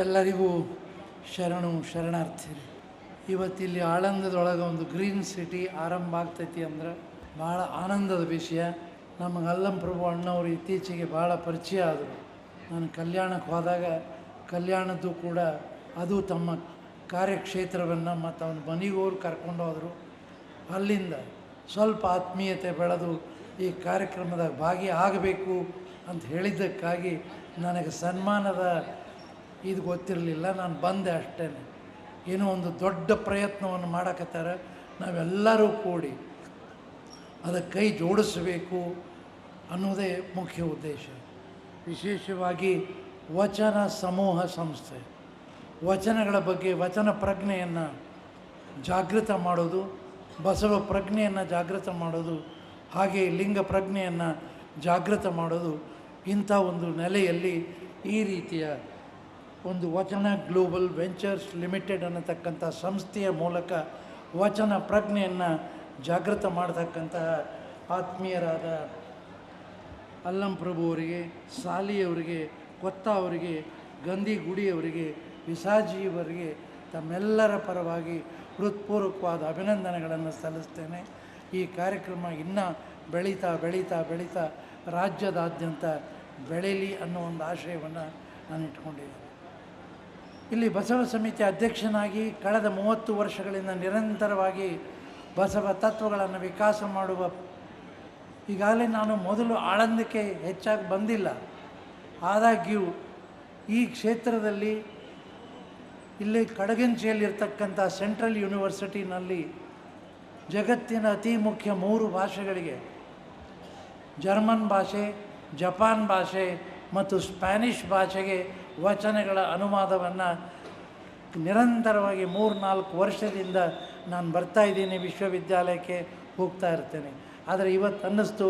ಎಲ್ಲರಿಗೂ ಶರಣಾರ್ಥಿ. ಇವತ್ತಿಲ್ಲಿ ಆಳಂದದೊಳಗೆ ಒಂದು ಗ್ರೀನ್ ಸಿಟಿ ಆರಂಭ ಆಗ್ತೈತಿ ಅಂದ್ರೆ ಭಾಳ ಆನಂದದ ವಿಷಯ. ನಮಗೆ ಅಲ್ಲಂ ಪ್ರಭು ಅಣ್ಣವರು ಇತ್ತೀಚೆಗೆ ಭಾಳ ಪರಿಚಯ ಆದರು. ನಾನು ಕಲ್ಯಾಣಕ್ಕೆ ಹೋದಾಗ ಕಲ್ಯಾಣದ್ದು ಕೂಡ ಅದು ತಮ್ಮ ಕಾರ್ಯಕ್ಷೇತ್ರವನ್ನು ಮತ್ತು ಅವನ ಮನೆಗೋರು ಕರ್ಕೊಂಡು ಹೋದರು. ಅಲ್ಲಿಂದ ಸ್ವಲ್ಪ ಆತ್ಮೀಯತೆ ಬೆಳೆದು ಈ ಕಾರ್ಯಕ್ರಮದಾಗ ಭಾಗಿಯಾಗಬೇಕು ಅಂತ ಹೇಳಿದ್ದಕ್ಕಾಗಿ ನನಗೆ ಸನ್ಮಾನದ ಇದು ಗೊತ್ತಿರಲಿಲ್ಲ. ನಾನು ಬಂದೆ ಅಷ್ಟೇ. ಏನೋ ಒಂದು ದೊಡ್ಡ ಪ್ರಯತ್ನವನ್ನು ಮಾಡಕತ್ತಾರೆ. ನಾವೆಲ್ಲರೂ ಕೂಡಿ ಅದಕ್ಕೆ ಕೈ ಜೋಡಿಸಬೇಕು ಅನ್ನೋದೇ ಮುಖ್ಯ ಉದ್ದೇಶ. ವಿಶೇಷವಾಗಿ ವಚನ ಸಮೂಹ ಸಂಸ್ಥೆ ವಚನಗಳ ಬಗ್ಗೆ ವಚನ ಪ್ರಜ್ಞೆಯನ್ನು ಜಾಗೃತ ಮಾಡೋದು, ಬಸವ ಪ್ರಜ್ಞೆಯನ್ನು ಜಾಗೃತ ಮಾಡೋದು, ಹಾಗೆ ಲಿಂಗ ಪ್ರಜ್ಞೆಯನ್ನು ಜಾಗೃತ ಮಾಡೋದು. ಇಂಥ ಒಂದು ನೆಲೆಯಲ್ಲಿ ಈ ರೀತಿಯ ಒಂದು ವಚನ ಗ್ಲೋಬಲ್ ವೆಂಚರ್ಸ್ ಲಿಮಿಟೆಡ್ ಅನ್ನತಕ್ಕಂಥ ಸಂಸ್ಥೆಯ ಮೂಲಕ ವಚನ ಪ್ರಜ್ಞೆಯನ್ನು ಜಾಗೃತ ಮಾಡತಕ್ಕಂತಹ ಆತ್ಮೀಯರಾದ ಅಲ್ಲಂ ಪ್ರಭು ಅವರಿಗೆ, ಸಾಲಿಯವರಿಗೆ, ಕೊತ್ತ ಅವರಿಗೆ, ಗಂದಿಗುಡಿಯವರಿಗೆ, ವಿಸಾಜಿಯವರಿಗೆ ತಮ್ಮೆಲ್ಲರ ಪರವಾಗಿ ಹೃತ್ಪೂರ್ವಕವಾದ ಅಭಿನಂದನೆಗಳನ್ನು ಸಲ್ಲಿಸ್ತೇನೆ. ಈ ಕಾರ್ಯಕ್ರಮ ಇನ್ನೂ ಬೆಳೀತಾ ಬೆಳೀತಾ ಬೆಳೀತಾ ರಾಜ್ಯದಾದ್ಯಂತ ಬೆಳೀಲಿ ಅನ್ನೋ ಒಂದು ಆಶಯವನ್ನು ನಾನು ಇಟ್ಕೊಂಡಿದ್ದೇನೆ. ಇಲ್ಲಿ ಬಸವ ಸಮಿತಿ ಅಧ್ಯಕ್ಷನಾಗಿ ಕಳೆದ 30 ವರ್ಷಗಳಿಂದ ನಿರಂತರವಾಗಿ ಬಸವ ತತ್ವಗಳನ್ನು ವಿಕಾಸ ಮಾಡುವ, ಈಗಾಗಲೇ ನಾನು ಮೊದಲು ಆಳಂದಕ್ಕೆ ಹೆಚ್ಚಾಗಿ ಬಂದಿಲ್ಲ. ಆದಾಗ್ಯೂ ಈ ಕ್ಷೇತ್ರದಲ್ಲಿ ಇಲ್ಲಿ ಕಡಗಂಚಿಯಲ್ಲಿರ್ತಕ್ಕಂಥ ಸೆಂಟ್ರಲ್ ಯೂನಿವರ್ಸಿಟಿನಲ್ಲಿ ಜಗತ್ತಿನ ಅತಿ ಮುಖ್ಯ 3 ಭಾಷೆಗಳಿಗೆ, ಜರ್ಮನ್ ಭಾಷೆ, ಜಪಾನ್ ಭಾಷೆ ಮತ್ತು ಸ್ಪ್ಯಾನಿಷ್ ಭಾಷೆಗೆ ವಚನಗಳ ಅನುವಾದವನ್ನು ನಿರಂತರವಾಗಿ 3-4 ವರ್ಷದಿಂದ ನಾನು ಬರ್ತಾಯಿದ್ದೀನಿ. ವಿಶ್ವವಿದ್ಯಾಲಯಕ್ಕೆ ಹೋಗ್ತಾ ಇರ್ತೇನೆ. ಆದರೆ ಇವತ್ತು ಅನ್ನಿಸ್ತು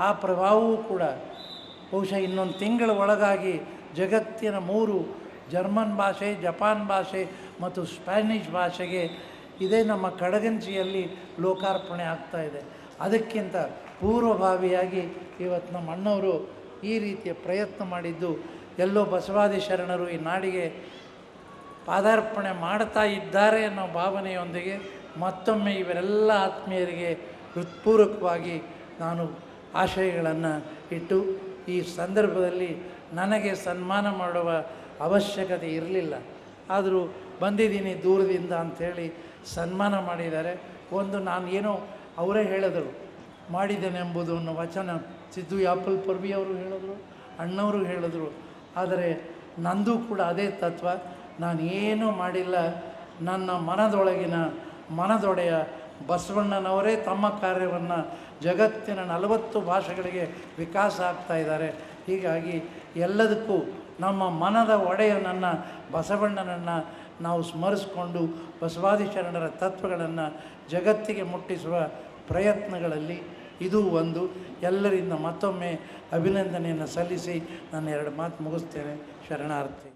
ಆ ಪ್ರಭಾವವೂ ಕೂಡ ಬಹುಶಃ ಇನ್ನೊಂದು ತಿಂಗಳ ಒಳಗಾಗಿ ಜಗತ್ತಿನ 3 ಜರ್ಮನ್ ಭಾಷೆ, ಜಪಾನ್ ಭಾಷೆ ಮತ್ತು ಸ್ಪ್ಯಾನಿಷ್ ಭಾಷೆಗೆ ಇದೇ ನಮ್ಮ ಕಡಗಂಚಿಯಲ್ಲಿ ಲೋಕಾರ್ಪಣೆ ಆಗ್ತಾಯಿದೆ. ಅದಕ್ಕಿಂತ ಪೂರ್ವಭಾವಿಯಾಗಿ ಇವತ್ತು ನಮ್ಮ ಅಣ್ಣವರು ಈ ರೀತಿಯ ಪ್ರಯತ್ನ ಮಾಡಿದ್ದು ಎಲ್ಲೋ ಬಸವಾದಿ ಶರಣರು ಈ ನಾಡಿಗೆ ಪಾದಾರ್ಪಣೆ ಮಾಡ್ತಾ ಇದ್ದಾರೆ ಅನ್ನೋ ಭಾವನೆಯೊಂದಿಗೆ ಮತ್ತೊಮ್ಮೆ ಇವರೆಲ್ಲ ಆತ್ಮೀಯರಿಗೆ ಹೃತ್ಪೂರ್ವಕವಾಗಿ ನಾನು ಆಶಯಗಳನ್ನು ಇಟ್ಟು, ಈ ಸಂದರ್ಭದಲ್ಲಿ ನನಗೆ ಸನ್ಮಾನ ಮಾಡುವ ಅವಶ್ಯಕತೆ ಇರಲಿಲ್ಲ. ಆದರೂ ಬಂದಿದ್ದೀನಿ ದೂರದಿಂದ ಅಂಥೇಳಿ ಸನ್ಮಾನ ಮಾಡಿದ್ದಾರೆ. ಒಂದು ನಾನು ಏನೋ ಅವರೇ ಹೇಳಿದರು ಮಾಡಿದ್ದೇನೆ ಎಂಬುದು ಅನ್ನೋ ವಚನ ಸಿದ್ದು ಯಾಪಲ್ ಪರ್ವಿ ಅವರು ಹೇಳಿದ್ರು, ಅಣ್ಣವರು ಹೇಳಿದ್ರು. ಆದರೆ ನಂದು ಕೂಡ ಅದೇ ತತ್ವ. ನಾನು ಏನೂ ಮಾಡಿಲ್ಲ. ನನ್ನ ಮನದೊಡೆಯ ಬಸವಣ್ಣನವರೇ ತಮ್ಮ ಕಾರ್ಯವನ್ನು ಜಗತ್ತಿನ 40 ಭಾಷೆಗಳಿಗೆ ವಿಕಾಸ ಆಗ್ತಾಯಿದ್ದಾರೆ. ಹೀಗಾಗಿ ಎಲ್ಲದಕ್ಕೂ ನಮ್ಮ ಮನದ ಒಡೆಯನನ್ನು ಬಸವಣ್ಣನನ್ನು ನಾವು ಸ್ಮರಿಸ್ಕೊಂಡು ಬಸವಾದಿ ಶರಣರ ತತ್ವಗಳನ್ನು ಜಗತ್ತಿಗೆ ಮುಟ್ಟಿಸುವ ಪ್ರಯತ್ನಗಳಲ್ಲಿ ಇದು ಒಂದು. ಎಲ್ಲರಿಂದ ಮತ್ತೊಮ್ಮೆ ಅಭಿನಂದನೆಯನ್ನು ಸಲ್ಲಿಸಿ ನಾನು 2 ಮಾತು ಮುಗಿಸ್ತೇನೆ. ಶರಣಾರ್ಥಿ.